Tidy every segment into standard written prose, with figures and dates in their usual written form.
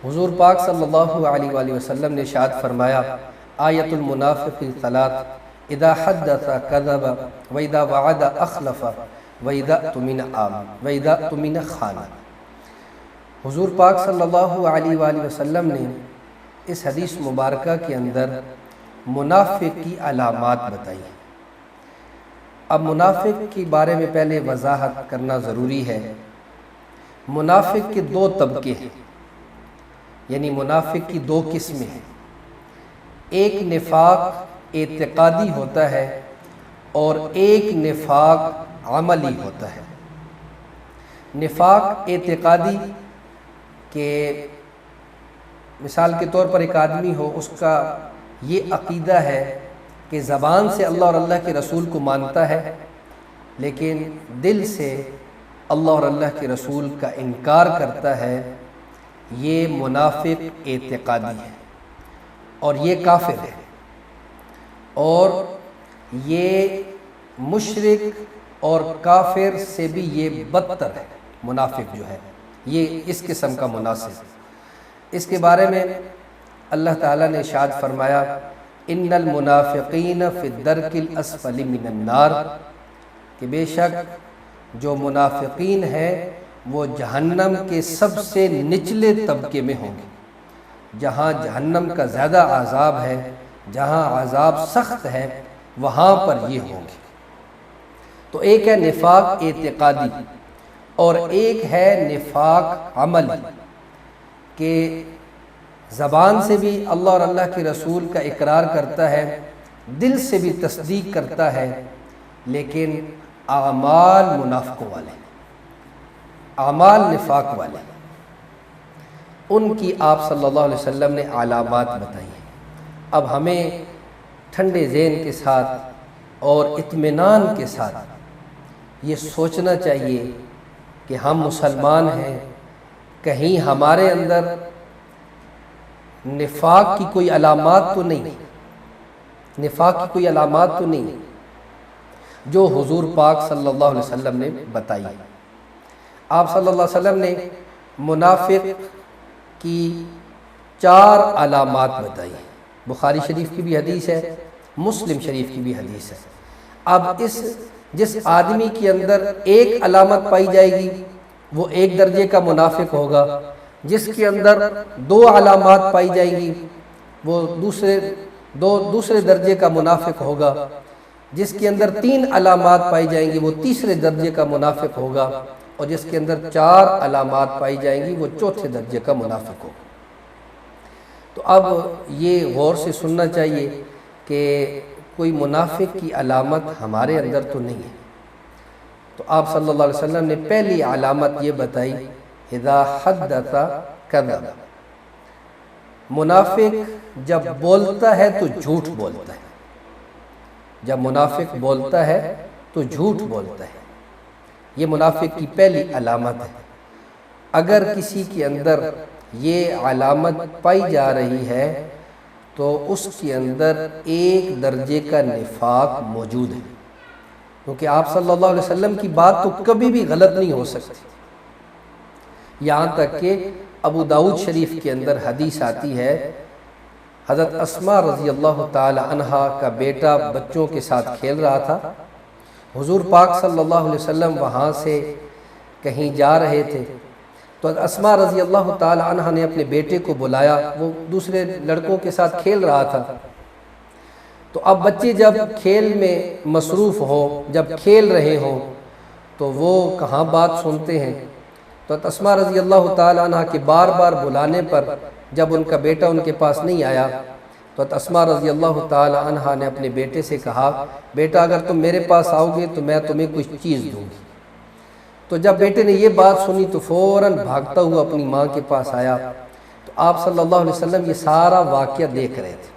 حضور پاک صلی اللہ علیہ وآلہ وسلم نے ارشاد فرمایا، آیت المنافق ثلاث، اذا حدث کذب واذا وعد اخلف واذا اؤتمن خان۔ حضور پاک صلی اللہ علیہ وآلہ وسلم نے اس حدیث مبارکہ کے اندر منافق کی علامات بتائی ہیں۔ اب منافق کے بارے میں پہلے وضاحت کرنا ضروری ہے۔ منافق کے دو طبقے ہیں، یعنی منافق کی دو قسمیں ہیں۔ ایک نفاق اعتقادی ہوتا ہے اور ایک نفاق عملی ہوتا ہے۔ نفاق اعتقادی کہ مثال کے طور پر ایک آدمی ہو، اس کا یہ عقیدہ ہے کہ زبان سے اللہ اور اللہ کے رسول کو مانتا ہے، لیکن دل سے اللہ اور اللہ کے رسول کا انکار کرتا ہے، یہ منافق اعتقادی ہے اور یہ کافر ہے، اور یہ مشرک اور کافر سے بھی یہ بدتر ہے۔ منافق جو ہے یہ اس قسم کا منافق، اس کے بارے میں اللہ تعالیٰ نے ارشاد فرمایا، ان المنافقین فی الدرک الاسفل من النار، کہ بے شک جو منافقین ہیں وہ جہنم کے سب سے نچلے طبقے میں ہوں گے۔ جہاں جہنم کا زیادہ عذاب ہے، جہاں عذاب سخت ہے، وہاں پر یہ ہوں گے۔ تو ایک ہے نفاق اعتقادی اور ایک ہے نفاق عملی، کہ زبان سے بھی اللہ اور اللہ کے رسول کا اقرار کرتا ہے، دل سے بھی تصدیق کرتا ہے، لیکن اعمال منافقوں والے، اعمال نفاق والے، ان کی آپ صلی اللہ علیہ وسلم نے علامات بتائی ہیں۔ اب ہمیں ٹھنڈے ذہن کے ساتھ اور اطمینان کے ساتھ یہ سوچنا چاہیے کہ ہم مسلمان ہیں، کہیں ہمارے اندر نفاق کی کوئی علامات تو نہیں، نفاق کی کوئی علامات تو نہیں جو حضور پاک صلی اللہ علیہ وسلم نے بتائی۔ آپ صلی اللہ علیہ وسلم نے منافق کی 4 علامات بتائی، بخاری شریف کی بھی حدیث ہے، مسلم شریف کی بھی حدیث ہے۔ اب جس آدمی کے اندر ایک علامت پائی جائے گی وہ ایک درجے کا منافق ہوگا، جس کے اندر 2 علامات پائی جائیں گی وہ دوسرے درجے کا منافق ہوگا، جس کے اندر 3 علامات پائی جائیں گی وہ تیسرے درجے کا منافق ہوگا، اور جس کے اندر 4 علامات پائی جائیں گی وہ چوتھے درجے کا منافق ہوگا۔ تو اب یہ غور سے سننا چاہیے کہ کوئی منافق کی علامت ہمارے اندر تو نہیں ہے۔ تو آپ صلی اللہ علیہ وسلم نے پہلی علامت یہ بتائی، اذا حدث کذب، منافق جب بولتا ہے تو جھوٹ بولتا ہے، جب منافق بولتا ہے تو جھوٹ بولتا ہے، یہ منافق کی پہلی علامت ہے۔ اگر کسی کے اندر یہ علامت پائی جا رہی ہے تو اس کے اندر ایک درجے کا نفاق موجود ہے، کیونکہ آپ صلی اللہ علیہ وسلم کی بات تو کبھی بھی غلط نہیں ہو سکتی۔ یہاں تک کہ ابو داؤد شریف کے اندر حدیث آتی ہے، حضرت اسماء رضی اللہ تعالی عنہا کا بیٹا بچوں کے ساتھ کھیل رہا تھا، حضور پاک صلی اللہ علیہ وسلم وہاں سے کہیں جا رہے تھے، تو اسماء رضی اللہ تعالی عنہا نے اپنے بیٹے کو بلایا، وہ دوسرے لڑکوں کے ساتھ کھیل رہا تھا۔ تو اب بچے جب کھیل میں مصروف ہوں، جب کھیل رہے ہوں تو وہ کہاں بات سنتے ہیں۔ تو اسماء رضی اللہ تعالی عنہ کے بار بار بلانے پر جب ان کا بیٹا ان کے پاس نہیں آیا تو اسماء رضی اللہ تعالی عنہ نے اپنے بیٹے سے کہا، بیٹا اگر تم میرے پاس آؤ گے تو میں تمہیں کچھ چیز دوں گی۔ تو جب بیٹے نے یہ بات سنی تو فوراً بھاگتا ہوا اپنی ماں کے پاس آیا۔ تو آپ صلی اللہ علیہ وسلم یہ سارا واقعہ دیکھ رہے تھے۔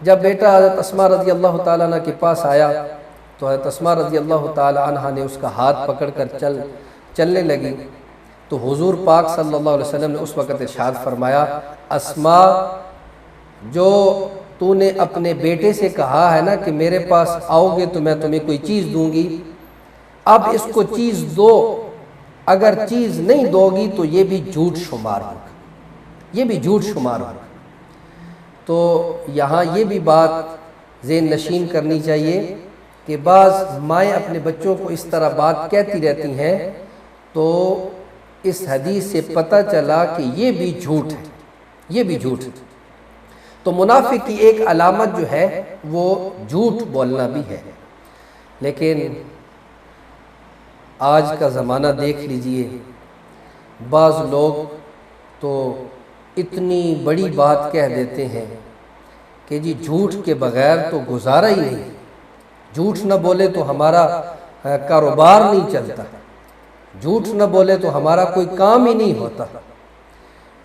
جب بیٹا حضرت اسماء رضی اللہ تعالیٰ عنہ کے پاس آیا تو حضرت اسماء رضی اللہ تعالیٰ عنہ نے اس کا ہاتھ پکڑ کر چلنے لگی، تو حضور پاک صلی اللہ علیہ وسلم نے اس وقت ارشاد فرمایا، اسماء، جو تو نے اپنے بیٹے سے کہا ہے نا کہ میرے پاس آؤ گے تو میں تمہیں کوئی چیز دوں گی، اب اس کو چیز دو، اگر چیز نہیں دو گی تو یہ بھی جھوٹ شمار ہوگا۔ یہ بھی جھوٹ شمار ہوگا۔ تو یہاں یہ بھی بات ذہن نشین کرنی چاہیے کہ بعض مائیں اپنے بچوں کو اس طرح بات کہتی رہتی ہیں، تو اس حدیث سے پتہ چلا کہ یہ بھی جھوٹ ہے، یہ بھی جھوٹ ہے۔ تو منافق کی ایک علامت جو ہے وہ جھوٹ بولنا بھی ہے۔ لیکن آج کا زمانہ دیکھ لیجئے، بعض لوگ تو اتنی بڑی بات کہہ دیتے ہیں کہ جی جھوٹ کے بغیر تو گزارا ہی نہیں، جھوٹ نہ بولے تو ہمارا کاروبار نہیں چلتا، جھوٹ نہ بولے تو ہمارا کوئی کام ہی نہیں ہوتا۔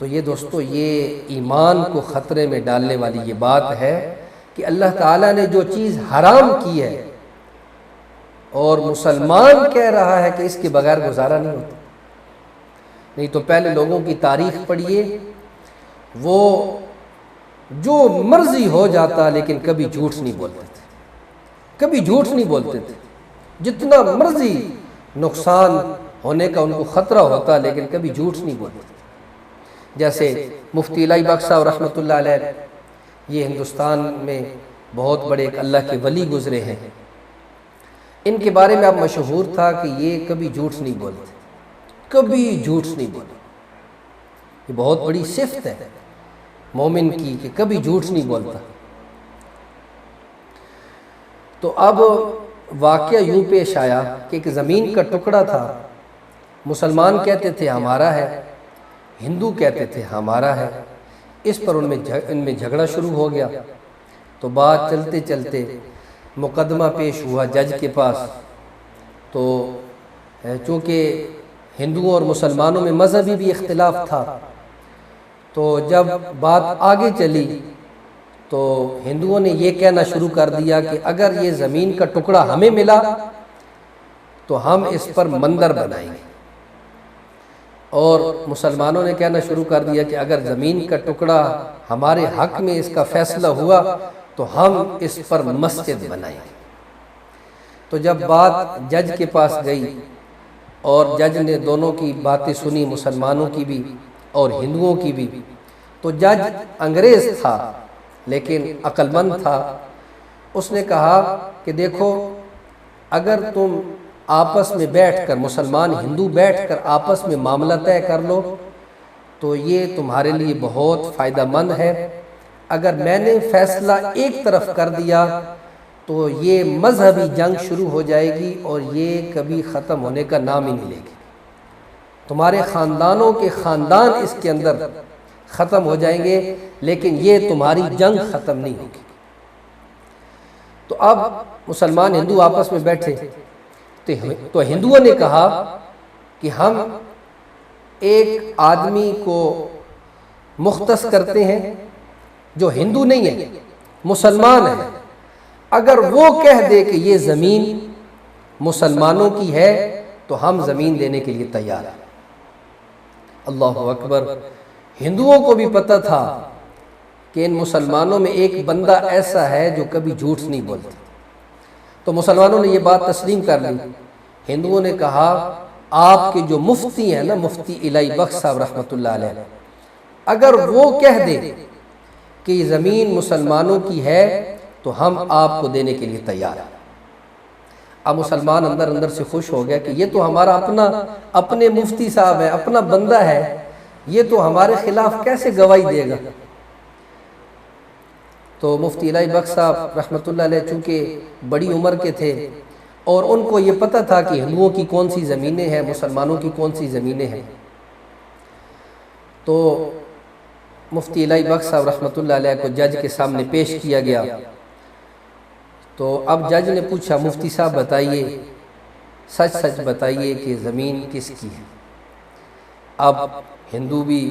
تو یہ دوستو، یہ ایمان کو خطرے میں ڈالنے والی یہ بات ہے کہ اللہ تعالیٰ نے جو چیز حرام کی ہے اور مسلمان کہہ رہا ہے کہ اس کے بغیر گزارا نہیں ہوتا۔ نہیں تو پہلے لوگوں کی تاریخ پڑھیے، وہ جو مرضی ہو جاتا لیکن کبھی جھوٹ نہیں بولتے تھے، کبھی جھوٹ نہیں بولتے تھے، جتنا مرضی نقصان ہونے کا ان کو خطرہ ہوتا لیکن کبھی جھوٹ نہیں بولتے تھے۔ جیسے مفتی الہی بخش صاحب رحمۃ اللہ علیہ، یہ ہندوستان میں بہت بڑے ایک اللہ کے ولی گزرے ہیں، ان کے بارے میں اب مشہور تھا کہ یہ کبھی جھوٹ نہیں بولتے، کبھی جھوٹ نہیں بولتے۔ یہ بہت بڑی صفت ہے مومن کی کہ کبھی جھوٹ نہیں بولتا۔ تو اب واقعہ یوں پیش آیا کہ ایک زمین کا ٹکڑا تھا، مسلمان کہتے تھے ہمارا ہے، ہندو کہتے تھے ہمارا ہے، اس پر ان میں جھگڑا شروع ہو گیا۔ تو بات چلتے چلتے مقدمہ پیش ہوا جج کے پاس۔ تو چونکہ ہندوؤں اور مسلمانوں میں مذہبی بھی اختلاف تھا، تو جب بات آگے چلی تو ہندوؤں نے یہ کہنا شروع کر دیا کہ اگر یہ زمین کا ٹکڑا ہمیں ملا تو ہم اس پر مندر بنائیں گے، اور مسلمانوں نے کہنا شروع کر دیا کہ اگر زمین کا ٹکڑا ہمارے حق میں اس کا فیصلہ ہوا تو ہم اس پر مسجد بنائیں گے۔ تو جب بات جج کے پاس گئی اور جج نے دونوں کی باتیں سنی، مسلمانوں کی بھی اور ہندوؤں کی بھی، تو جج انگریز تھا لیکن عقل مند تھا۔ اس نے کہا کہ دیکھو، اگر تم آپس میں بیٹھ کر، مسلمان ہندو بیٹھ کر آپس میں معاملہ طے کر لو تو یہ تمہارے لیے بہت فائدہ مند ہے۔ اگر میں نے فیصلہ ایک طرف کر دیا تو یہ مذہبی جنگ شروع ہو جائے گی اور یہ کبھی ختم ہونے کا نام ہی نہیں لے گی، تمہارے خاندانوں کے خاندان اس کے اندر ختم ہو جائیں گے، لیکن یہ تمہاری جنگ ختم نہیں ہوگی۔ تو اب مسلمان ہندو آپس میں بیٹھے تو ہندوؤں نے کہا کہ ہم ایک آدمی کو مختص کرتے ہیں جو ہندو نہیں ہے، مسلمان ہے، اگر وہ کہہ دے کہ یہ زمین مسلمانوں کی ہے تو ہم زمین دینے کے لیے تیار ہیں۔ اللہ اکبر! ہندوؤں کو بھی پتہ تھا کہ ان مسلمانوں میں ایک بندہ ایسا ہے جو کبھی جھوٹ نہیں بولتا، تو مسلمانوں نے یہ بات تسلیم کر لی۔ ہندوؤں نے کہا آپ کے جو مفتی ہیں نا، مفتی الہی بخش صاحب رحمۃ اللہ علیہ، اگر وہ کہہ دے کہ یہ زمین مسلمانوں کی ہے تو ہم آپ کو دینے کے لیے تیار ہیں۔ اب مسلمان اندر اندر سے خوش ہو گیا کہ یہ تو ہمارا اپنے مفتی صاحب ہے، اپنا بندہ ہے، یہ تو ہمارے خلاف کیسے گواہی دے گا۔ تو مفتی الہی بخش صاحب رحمۃ اللہ علیہ چونکہ بڑی عمر کے تھے اور ان کو یہ پتہ تھا کہ ہندوؤں کی کون سی زمینیں ہیں، مسلمانوں کی کون سی زمینیں ہیں، تو مفتی الہی بخش صاحب رحمۃ اللہ علیہ کو جج کے سامنے پیش کیا گیا۔ تو اب جج نے پوچھا مفتی صاحب بتائیے، سچ سچ بتائیے کہ زمین کس کی ہے۔ اب ہندو بھی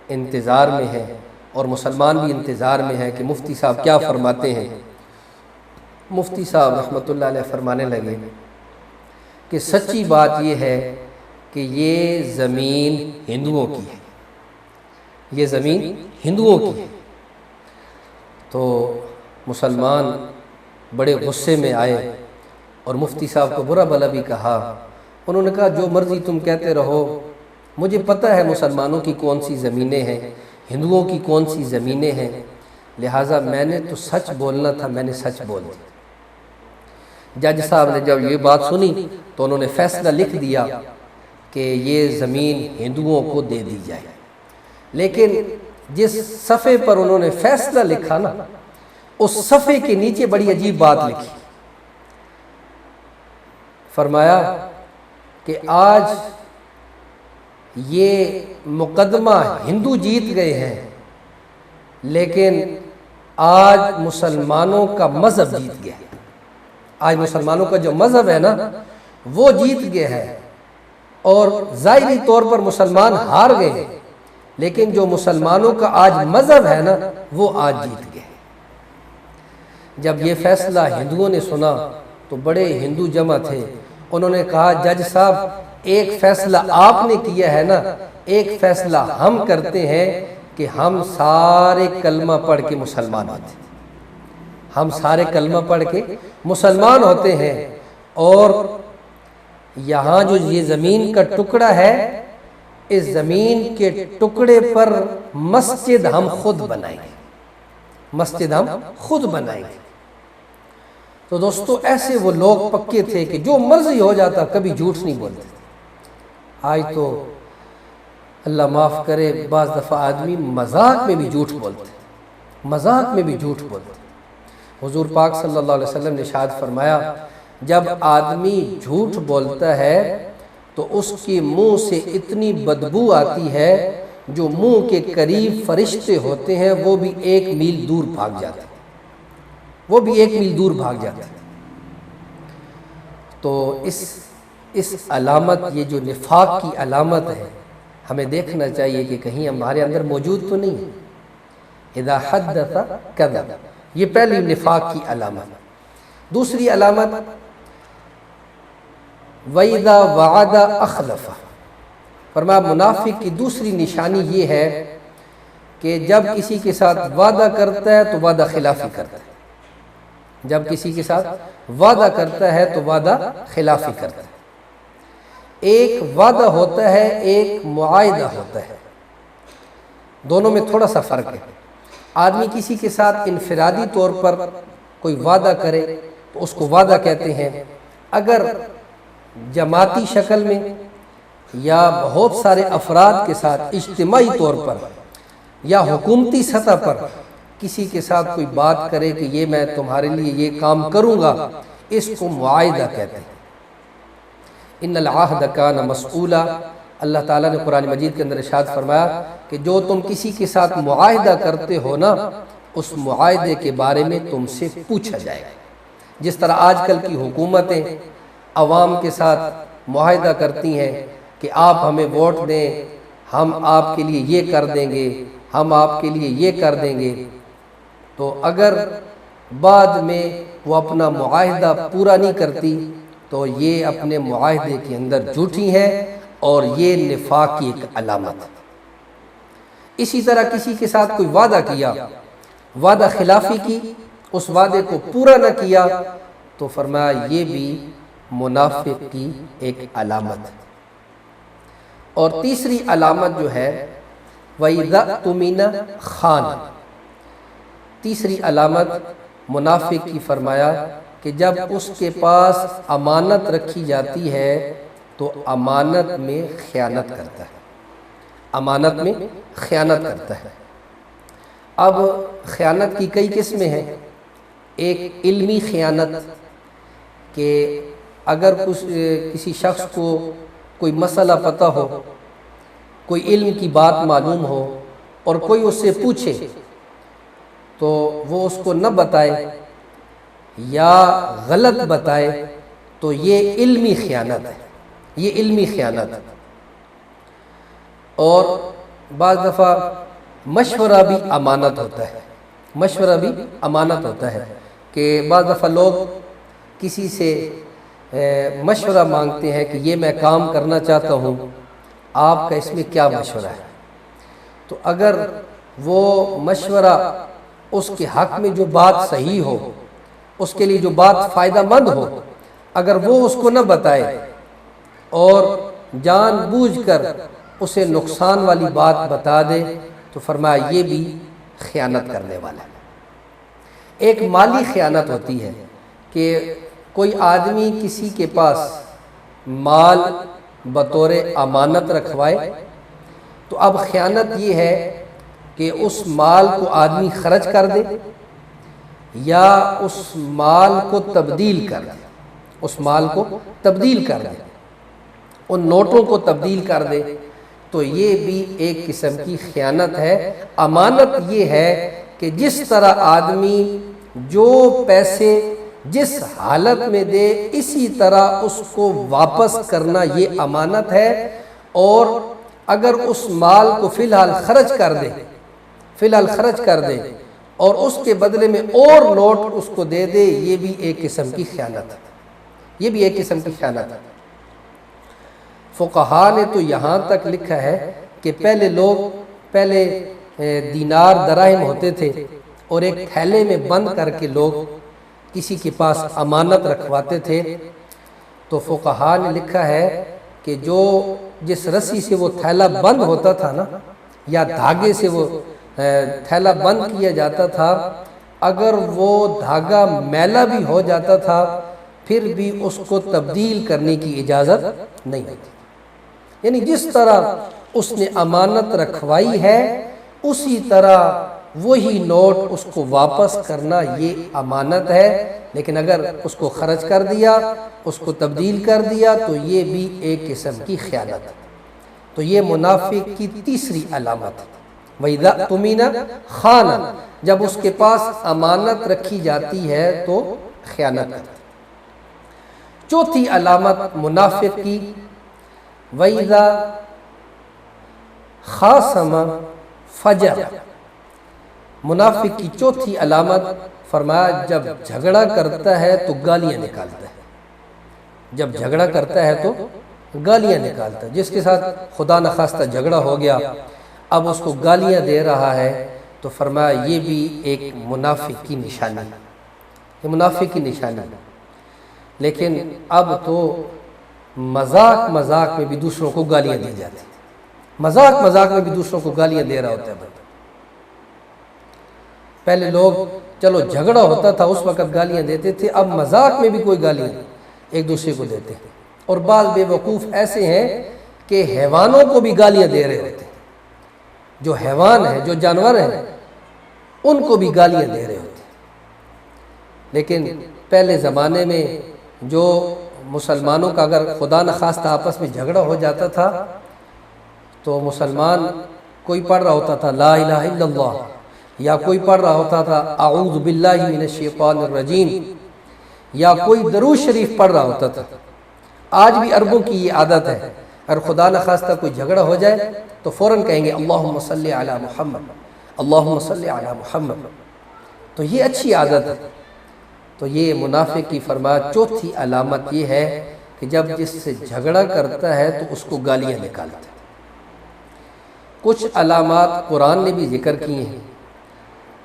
انتظار میں ہے اور مسلمان بھی انتظار میں ہے کہ مفتی صاحب کیا فرماتے ہیں۔ مفتی صاحب رحمۃ اللہ علیہ فرمانے لگے کہ سچی بات یہ ہے کہ یہ زمین ہندوؤں کی ہے، یہ زمین ہندوؤں کی ہے۔ تو مسلمان بڑے غصے میں آئے اور مفتی صاحب کو برا بھلا بھی کہا۔ انہوں نے کہا جو مرضی تم کہتے رہو، مجھے پتہ ہے مسلمانوں کی کون سی زمینیں ہیں، ہندوؤں کی کون سی زمینیں ہیں، لہٰذا میں نے تو سچ بولنا تھا، میں نے سچ بول دیا۔ جج صاحب نے جب یہ بات سنی تو انہوں نے فیصلہ لکھ دیا کہ یہ زمین ہندوؤں کو دے دی جائے، لیکن جس صفحے پر انہوں نے فیصلہ لکھا نا، اس صفحے کے نیچے بڑی عجیب بات لکھی۔ فرمایا کہ آج یہ مقدمہ ہندو جیت گئے ہیں، لیکن آج مسلمانوں کا مذہب جیت گیا ہے۔ آج مسلمانوں کا جو مذہب ہے نا وہ جیت گیا ہے، اور ظاہری طور پر مسلمان ہار گئے ہیں، لیکن جو مسلمانوں کا آج مذہب ہے نا وہ آج جیت گیا ہے۔ جب یہ فیصلہ ہندوؤں نے سنا تو بڑے ہندو جمع تھے، انہوں نے کہا جج صاحب ایک فیصلہ آپ نے کیا ہے نا، ایک فیصلہ ہم کرتے ہیں کہ ہم سارے کلمہ پڑھ کے مسلمان ہوتے ہیں، ہم سارے کلمہ پڑھ کے مسلمان ہوتے ہیں، اور یہاں جو یہ زمین کا ٹکڑا ہے، اس زمین کے ٹکڑے پر مسجد ہم خود بنائیں گے، مسجد ہم خود بنائیں گے۔ تو دوستو ایسے وہ لوگ پکے تھے کہ جو مرضی ہو جاتا کبھی جھوٹ نہیں بولتے۔ آج تو اللہ معاف کرے بعض دفعہ آدمی مذاق میں بھی جھوٹ بولتے، مذاق میں بھی جھوٹ بولتے۔ حضور پاک صلی اللہ علیہ وسلم نے ارشاد فرمایا جب آدمی جھوٹ بولتا ہے تو اس کے منہ سے اتنی بدبو آتی ہے، جو منہ کے قریب فرشتے ہوتے ہیں وہ بھی 1 میل دور بھاگ جاتے ہیں، وہ بھی 1 میل دور بھاگ جاتے ہیں۔ تو اس علامت، یہ جو نفاق کی علامت ہے، ہمیں دیکھنا چاہیے کہ کہیں ہمارے اندر موجود تو نہیں ہے۔ اذا حدث کذب، یہ پہلی نفاق کی علامت۔ دوسری علامت وَإِذَا وَعَدَ أَخْلَفَ، فرمایا منافق کی دوسری نشانی یہ ہے کہ جب کسی کے ساتھ وعدہ کرتا ہے تو وعدہ خلافی کرتا ہے، جب کسی کے ساتھ وعدہ کرتا ہے تو وعدہ خلافی کرتا ہے۔ ایک وعدہ ہوتا ہے، ایک معاہدہ ہوتا ہے، دونوں میں تھوڑا سا فرق ہے۔ آدمی کسی کے ساتھ انفرادی طور پر کوئی وعدہ کرے تو اس کو وعدہ کہتے ہیں، اگر جماعتی شکل میں یا بہت سارے افراد کے ساتھ اجتماعی طور پر یا حکومتی سطح پر کسی کے ساتھ کوئی بات کرے کہ یہ میں تمہارے لیے یہ کام کروں گا، اس کو معاہدہ کہتے ہیں۔ ان العہد کان مسئولا، اللہ تعالیٰ نے قرآن مجید کے اندر ارشاد فرمایا کہ جو تم کسی کے ساتھ معاہدہ کرتے ہو نا، اس معاہدے کے بارے میں تم سے پوچھا جائے گا۔ جس طرح آج کل کی حکومتیں عوام کے ساتھ معاہدہ کرتی ہیں کہ آپ ہمیں ووٹ دیں، ہم آپ کے لیے یہ کر دیں گے، ہم آپ کے لیے یہ کر دیں گے، تو اگر بعد میں وہ اپنا معاہدہ پورا نہیں کرتی تو یہ اپنے معاہدے کے اندر جھوٹی ہیں، اور یہ نفاق کی ایک علامت ہے۔ اسی طرح کسی کے ساتھ کوئی وعدہ کیا، وعدہ خلافی کی، اس وعدے کو پورا نہ کیا، تو فرمایا یہ بھی منافق کی ایک علامت ہے۔ اور تیسری علامت جو ہے وَإِذَا اؤْتُمِنَ خَانَ، تیسری علامت منافق کی فرمایا کہ جب اس کے پاس امانت رکھی جاتی ہے تو امانت میں خیانت کرتا ہے، امانت میں خیانت کرتا ہے۔ اب خیانت کی کئی قسمیں ہیں۔ ایک علمی خیانت، کہ اگر کسی شخص کو کوئی مسئلہ پتہ ہو، کوئی علم کی بات معلوم ہو، اور کوئی اس سے پوچھے تو وہ اس کو نہ بتائے یا غلط بتائے، تو یہ علمی خیانت ہے، یہ علمی خیانت ہے۔ اور بعض دفعہ مشورہ بھی امانت ہوتا ہے، مشورہ بھی امانت ہوتا ہے، کہ بعض دفعہ لوگ کسی سے مشورہ مانگتے ہیں کہ یہ میں کام کرنا چاہتا ہوں، آپ کا اس میں کیا مشورہ ہے؟ تو اگر وہ مشورہ اس کے حق میں جو بات صحیح ہو، اس کے لیے جو بات فائدہ مند ہو، اگر وہ اس کو نہ بتائے اور جان بوجھ کر اسے نقصان والی بات بتا دے، تو فرمایا یہ بھی خیانت کرنے والا ہے۔ ایک مالی خیانت ہوتی ہے کہ کوئی آدمی کسی کے پاس مال بطور امانت رکھوائے، تو اب خیانت یہ ہے کہ اس مال کو آدمی خرچ کر دے یا اس مال کو تبدیل کر دے، اس مال کو تبدیل کر دے، ان نوٹوں کو تبدیل کر دے، تو یہ بھی ایک قسم کی خیانت ہے۔ امانت یہ ہے کہ جس طرح آدمی جو پیسے جس حالت میں دے اسی طرح اس کو واپس کرنا یہ امانت ہے، اور اگر اس مال کو فی الحال خرچ کر دے اور اس کے بدلے میں اور نوٹ اس کو دے دے، یہ بھی ایک قسم کی خیانت ہے، فقہا نے تو یہاں تک لکھا ہے کہ پہلے دینار دراہم ہوتے تھے اور ایک تھیلے میں بند کر کے لوگ کسی کے پاس امانت رکھواتے تھے، تو فقہا نے لکھا ہے کہ جس رسی سے وہ تھیلا بند ہوتا تھا نا، یا دھاگے سے وہ تھیلا بند کیا جاتا تھا، اگر وہ دھاگا میلا بھی ہو جاتا تھا پھر بھی اس کو تبدیل کرنے کی اجازت نہیں ہوتی۔ یعنی جس طرح اس نے امانت رکھوائی ہے اسی طرح وہی نوٹ اس کو واپس کرنا یہ امانت ہے، لیکن اگر اس کو خرچ کر دیا، اس کو تبدیل کر دیا، تو یہ بھی ایک قسم کی خیانت ہے۔ تو یہ منافق کی تیسری علامت ہے، وَإِذَا اؤْتُمِنَ خَانَ، جب اس کے پاس امانت رکھی جاتی ہے تو خیانت کرتا ہے۔ چوتھی علامت منافق کی، وَإِذَا خَاصَمَ فَجَرَ، منافق کی چوتھی علامت فرمایا جب جھگڑا کرتا ہے تو گالیاں نکالتا ہے، جب جھگڑا کرتا ہے تو گالیاں نکالتا ہے، جس کے ساتھ خدا نخواستہ جھگڑا ہو گیا اب اس کو گالیاں دے رہا ہے، تو فرمایا یہ بھی ایک منافق کی نشانی ہے، یہ منافق کی نشانی ہے۔ لیکن اب تو مذاق میں بھی دوسروں کو گالیاں دی جاتی ہیں، مذاق میں بھی دوسروں کو گالیاں دے رہا ہوتا ہے بندہ۔ پہلے لوگ چلو جھگڑا ہوتا تھا اس وقت گالیاں دیتے تھے، اب مذاق میں بھی کوئی گالیاں ایک دوسرے کو دیتے ہیں، اور بعض بے وقوف ایسے ہیں کہ حیوانوں کو بھی گالیاں دے رہے ہوتے ہیں، جو حیوان ہیں، جو جانور ہیں، ان کو بھی گالیاں دے رہے ہوتے ہیں۔ لیکن پہلے زمانے میں جو مسلمانوں کا اگر خدا نخواستہ آپس میں جھگڑا ہو جاتا تھا تو مسلمان کوئی پڑھ رہا ہوتا تھا لا الہ الا اللہ، یا کوئی پڑھ رہا ہوتا تھا اعوذ باللہ من الشیطان الرجیم، یا کوئی درود شریف پڑھ رہا ہوتا تھا۔ آج بھی عربوں کی یہ عادت ہے، اگر خدا نخواستہ کوئی جھگڑا ہو جائے تو فوراً کہیں گے اللہم صلی علی محمد، اللہم صلی علی محمد، تو یہ اچھی عادت ہے۔ تو یہ منافق کی فرمایا چوتھی علامت یہ ہے کہ جب جس سے جھگڑا کرتا ہے تو اس کو گالیاں نکالتا ہے۔ کچھ علامات قرآن نے بھی ذکر کی ہیں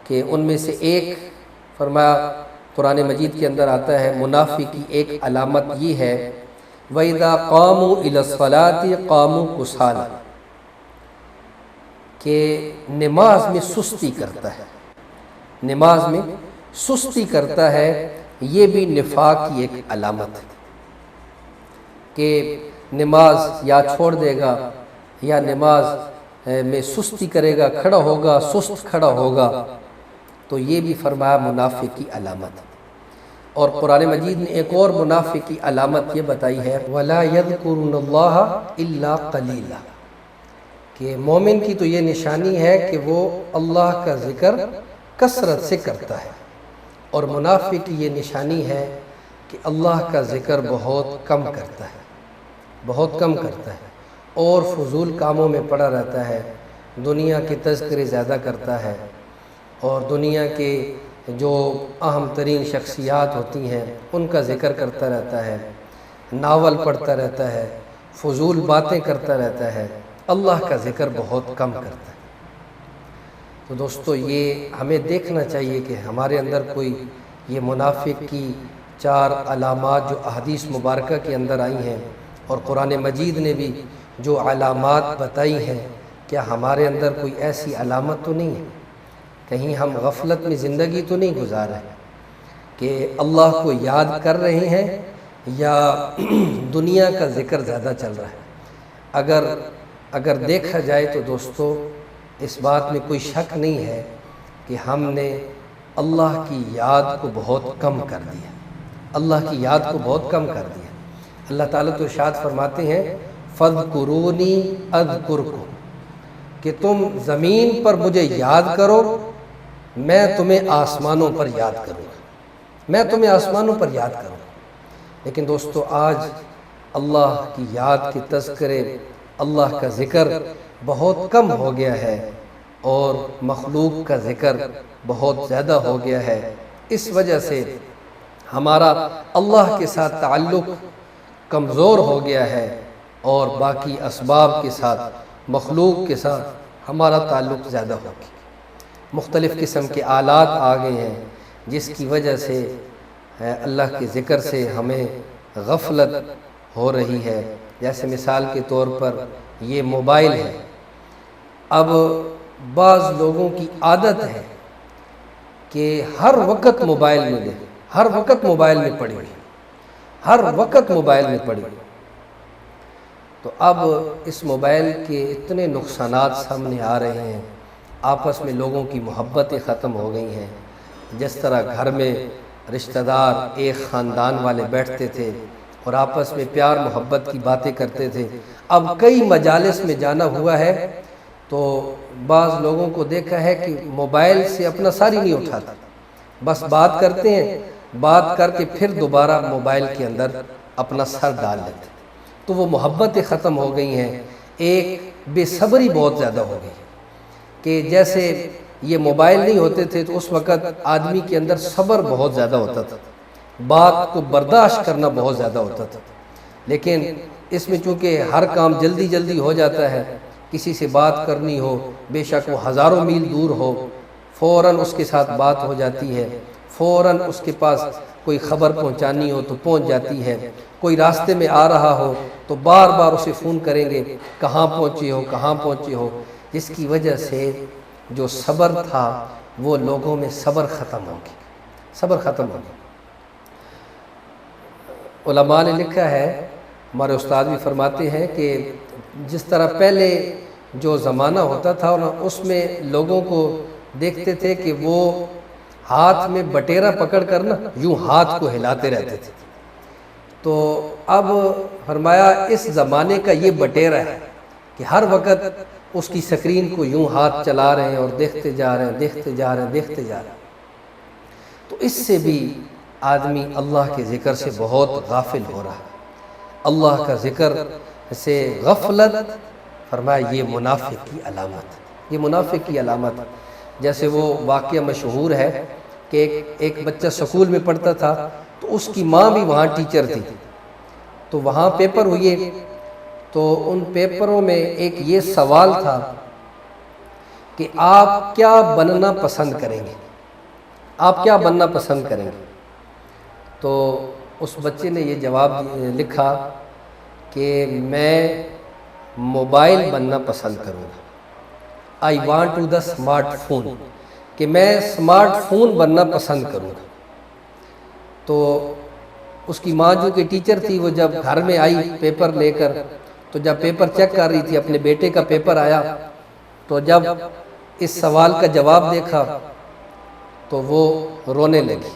کہ ان میں سے ایک فرمایا قرآن مجید کے اندر آتا ہے، منافق کی ایک علامت یہ ہے وَإِذَا قَامُوا إِلَى الصَّلَاةِ قَامُوا كُسَالَىٰ، کہ نماز میں سستی کرتا ہے، نماز میں سستی کرتا ہے، یہ بھی نفاق کی ایک علامت ہے کہ نماز یا چھوڑ دے گا یا نماز میں سستی کرے گا، کھڑا ہوگا سست کھڑا ہوگا، تو یہ بھی فرمایا منافق کی علامت ہے۔ اور قرآن مجید نے ایک اور منافق کی علامت یہ بتائی ہے وَلَا يَذْكُرُونَ اللَّهَ إِلَّا قَلِيلًا، کہ مومن کی تو یہ نشانی ہے کہ وہ اللہ کا ذکر کثرت سے کرتا ہے، اور منافق کی یہ نشانی ہے کہ اللہ کا ذکر بہت کم کرتا ہے، بہت کم کرتا ہے، اور فضول کاموں میں پڑا رہتا ہے، دنیا کے تذکرے زیادہ کرتا ہے، اور دنیا کے جو اہم ترین شخصیات ہوتی ہیں ان کا ذکر کرتا رہتا ہے، ناول پڑھتا رہتا ہے، فضول باتیں کرتا رہتا ہے، اللہ کا ذکر بہت کم کرتا ہے۔ تو دوستو یہ ہمیں دیکھنا چاہیے کہ ہمارے اندر کوئی یہ منافق کی 4 علامات جو احادیث مبارکہ کے اندر آئی ہیں اور قرآن مجید نے بھی جو علامات بتائی ہیں کیا ہمارے اندر کوئی ایسی علامت تو نہیں ہے؟ کہیں ہم غفلت میں زندگی تو نہیں گزار رہے کہ اللہ کو یاد کر رہے ہیں یا دنیا کا ذکر زیادہ چل رہا ہے؟ اگر دیکھا جائے تو دوستو اس بات میں کوئی شک نہیں ہے کہ ہم نے اللہ کی یاد کو بہت کم کر دیا، اللہ کی یاد کو بہت کم کر دیا۔ اللہ تعالیٰ تو ارشاد فرماتے ہیں فَاذْكُرُونِي أَذْكُرْكُمْ، کہ تم زمین پر مجھے یاد کرو، میں تمہیں آسمانوں پر یاد کروں گا، میں تمہیں آسمانوں پر یاد کروں گا۔ لیکن دوستو آج اللہ کی یاد کے تذکرے، اللہ کا ذکر بہت کم ہو گیا ہے اور مخلوق کا ذکر بہت زیادہ ہو گیا ہے۔ اس وجہ سے ہمارا اللہ کے ساتھ تعلق کمزور ہو گیا ہے اور باقی اسباب کے ساتھ، مخلوق کے ساتھ ہمارا تعلق زیادہ ہو گیا۔ مختلف قسم کے آلات آ گئے ہیں جس کی وجہ سے اللہ کے ذکر سے ہمیں غفلت ہو رہی ہے۔ جیسے مثال کے طور پر یہ موبائل ہے، اب بعض لوگوں کی عادت ہے کہ ہر وقت موبائل میں دے، ہر وقت موبائل میں پڑی ہوئی، ہر وقت موبائل میں پڑی ہوئی۔ تو اب اس موبائل کے اتنے نقصانات سامنے آ رہے ہیں، آپس میں لوگوں کی محبتیں ختم ہو گئی ہیں۔ جس طرح گھر میں رشتہ دار ایک خاندان والے بیٹھتے تھے اور آپس میں پیار محبت کی باتیں کرتے تھے، اب کئی مجالس میں جانا ہوا ہے تو بعض لوگوں کو دیکھا ہے کہ موبائل سے اپنا سر ہی نہیں اٹھاتا، بس بات کرتے ہیں، بات کر کے پھر دوبارہ موبائل کے اندر اپنا سر ڈال لیتے ہیں۔ تو وہ محبتیں ختم ہو گئی ہیں، ایک بے صبری بہت زیادہ ہو گئی کہ جیسے یہ موبائل نہیں ہوتے تھے تو اس وقت آدمی کے اندر صبر بہت زیادہ ہوتا تھا، بات کو برداشت کرنا بہت زیادہ ہوتا تھا۔ لیکن اس میں چونکہ ہر کام جلدی جلدی ہو جاتا ہے، کسی سے بات کرنی ہو، بے شک وہ ہزاروں میل دور ہو، فوراً اس کے ساتھ بات ہو جاتی ہے، فوراً اس کے پاس کوئی خبر پہنچانی ہو تو پہنچ جاتی ہے، کوئی راستے میں آ رہا ہو تو بار بار اسے فون کریں گے کہاں پہنچے ہو، کہاں پہنچے ہو، جس کی وجہ سے جو صبر تھا وہ لوگوں میں صبر ختم ہو گیا، صبر ختم ہو گیا۔ علماء نے لکھا ہے، ہمارے استاد بھی فرماتے ہیں کہ جس طرح پہلے جو زمانہ ہوتا تھا اس میں لوگوں کو دیکھتے تھے کہ وہ ہاتھ میں بٹیرا پکڑ کر نا یوں ہاتھ کو ہلاتے رہتے تھے، تو اب فرمایا اس زمانے کا یہ بٹیرا ہے کہ ہر وقت اس کی سکرین کو یوں ہاتھ چلا رہے ہیں اور دیکھتے جا رہے ہیں، دیکھتے جا رہے ہیں، دیکھتے جا رہے ہیں۔ تو اس سے بھی آدمی اللہ کے ذکر سے بہت غافل ہو رہا ہے۔ اللہ کا ذکر سے غفلت، فرمایا یہ منافق کی علامت، یہ منافق کی علامت۔ جیسے وہ واقعہ مشہور ہے کہ ایک بچہ سکول میں پڑھتا تھا تو اس کی ماں بھی وہاں ٹیچر تھی، تو وہاں پیپر ہوئے تو ان پیپروں میں ایک یہ سوال تھا کہ آپ کیا بننا پسند کریں گے، آپ کیا بننا پسند کریں گے؟ تو اس بچے نے یہ جواب لکھا کہ میں موبائل بننا پسند کروں گا، I want to the smart phone, کہ میں اسمارٹ فون بننا پسند کروں گا۔ تو اس کی ماں جو کہ ٹیچر تھی وہ جب گھر میں آئی پیپر لے کر، تو جب پیپر چیک کر رہی تھی، اپنے بیٹے کا پیپر آیا، تو جب اس سوال کا جواب دیکھا تو وہ رونے لگی۔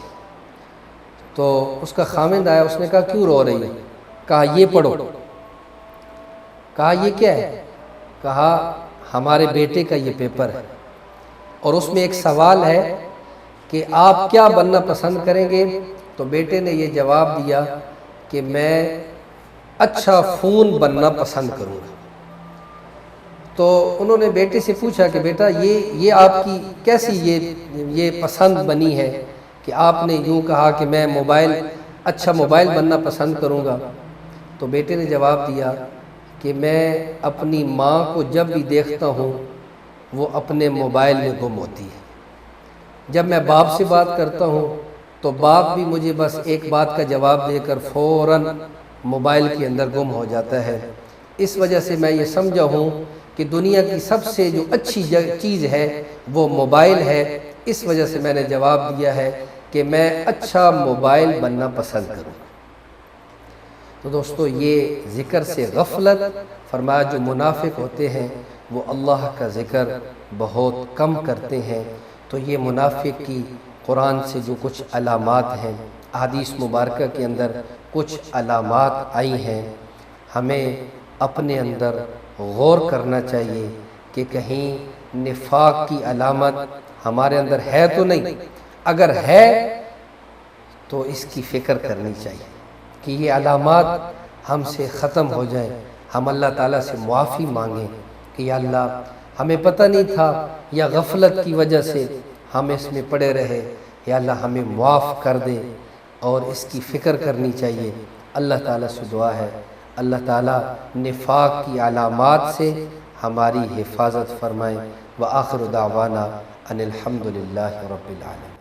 تو اس کا خاوند آیا، اس نے کہا کیوں رو رہی ہے؟ کہا یہ پڑھو۔ کہا یہ کیا ہے؟ کہا ہمارے بیٹے کا یہ پیپر ہے اور اس میں ایک سوال ہے کہ آپ کیا بننا پسند کریں گے؟ تو بیٹے نے یہ جواب دیا کہ میں اچھا فون بننا پسند کروں گا۔ تو انہوں نے بیٹے سے پوچھا کہ بیٹا یہ آپ کی کیسی یہ پسند بنی ہے کہ آپ نے یوں کہا کہ میں اچھا موبائل بننا پسند کروں گا؟ تو بیٹے نے جواب دیا کہ میں اپنی ماں کو جب بھی دیکھتا ہوں وہ اپنے موبائل میں گم ہوتی ہے، جب میں باپ سے بات کرتا ہوں تو باپ بھی مجھے بس ایک بات کا جواب دے کر فوراً موبائل کے اندر گم ہو جاتا ہے۔ اس وجہ سے میں یہ سمجھا ہوں کہ دنیا کی سب سے جو اچھی چیز ہے وہ موبائل ہے، اس وجہ سے میں نے جواب دیا ہے کہ میں اچھا موبائل بننا پسند کروں۔ تو دوستو یہ ذکر سے غفلت، فرمایا جو منافق ہوتے ہیں وہ اللہ کا ذکر بہت کم کرتے ہیں۔ تو یہ منافق کی قرآن سے جو کچھ علامات ہیں، احادیث مبارکہ کے اندر کچھ علامات آئی ہیں، ہمیں اپنے اندر غور کرنا چاہیے کہ کہیں نفاق کی علامت ہمارے اندر ہے تو نہیں، اگر ہے تو اس کی فکر کرنی چاہیے کہ یہ علامات ہم سے ختم ہو جائیں، ہم اللہ تعالیٰ سے معافی مانگیں کہ یا اللہ ہمیں پتہ نہیں تھا یا غفلت کی وجہ سے ہم اس میں پڑے رہے، یا اللہ ہمیں معاف کر دے، اور اس کی فکر کرنی چاہیے۔ اللہ تعالیٰ سے دعا ہے اللہ تعالیٰ نفاق کی علامات سے ہماری حفاظت فرمائیں۔ وآخر دعوانا ان الحمد للہ رب العالمین۔